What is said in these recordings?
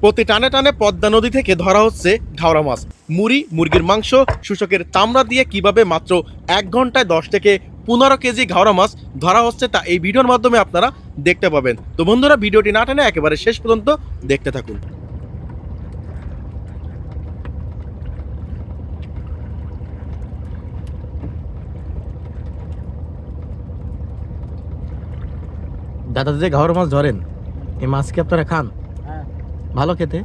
প্রতি টানে টানে পদ্মা নদী থেকে ধরা হচ্ছে ঘাওড়া মাছ। মুড়ি, মুরগির মাংস, শুষকের চামড়া দিয়ে কিভাবে মাত্র 1 ঘন্টায় 10 থেকে 15 কেজি ঘাওড়া মাছ ধরা হচ্ছে তা এই ভিডিওর মাধ্যমে আপনারা দেখতে পাবেন। তো বন্ধুরা, ভিডিওটি না টেনে একেবারে শেষ পর্যন্ত দেখতে থাকুন। দাদা যে ঘাওড়া মাছ ধরেন, এই মাছ কি আপনারা খান? ভালো খেতে।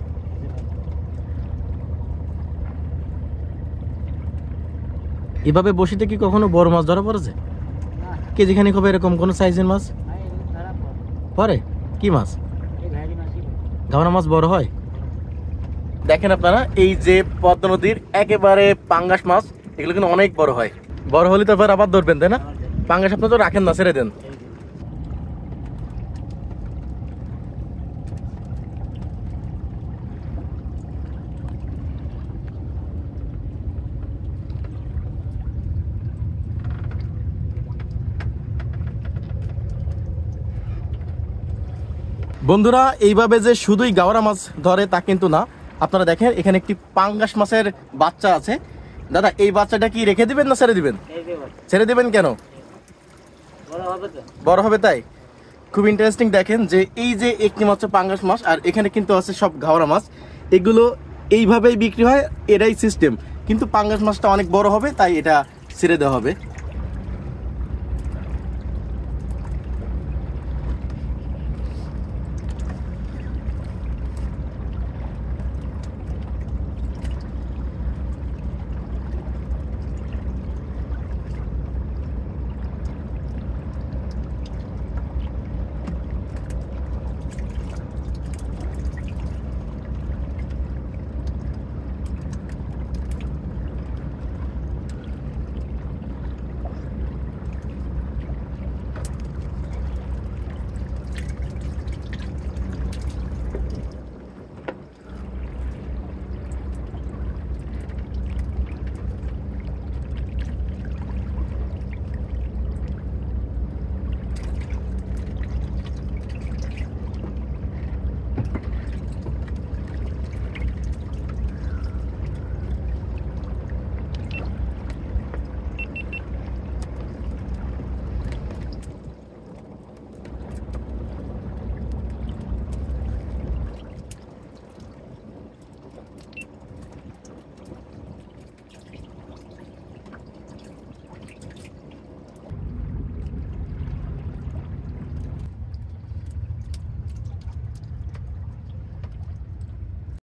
এভাবে বসিতে কি কখনো বড় মাছ ধরা পড়েছে? কেজিখানি হবে এরকম কোন সাইজের মাছ পরে? কি মাছ? ঘাওড়া মাছ বড় হয়? দেখেন আপনারা, এই যে পদ্মা নদীর একেবারে পাঙ্গাস মাছ, এগুলো কিন্তু অনেক বড় হয়। বড় হলে তো আবার ধরবেন, তাই না? পাঙ্গাস আপনার তো রাখেন না, ছেড়ে দেন। বন্ধুরা, এইভাবে যে শুধুই ঘাওড়া মাছ ধরে তা কিন্তু না। আপনারা দেখেন, এখানে একটি পাঙ্গাস মাছের বাচ্চা আছে। দাদা, এই বাচ্চাটা কি রেখে দিবেন না ছেড়ে দিবেন? ছেড়ে দিবেন কেন? বড় হবে তাই। খুব ইন্টারেস্টিং। দেখেন যে এই যে একটি মাত্র পাঙ্গাস মাছ, আর এখানে কিন্তু আছে সব ঘাওড়া মাছ। এগুলো এইভাবেই বিক্রি হয়, এটাই সিস্টেম। কিন্তু পাঙ্গাস মাছটা অনেক বড় হবে, তাই এটা ছেড়ে দেওয়া হবে।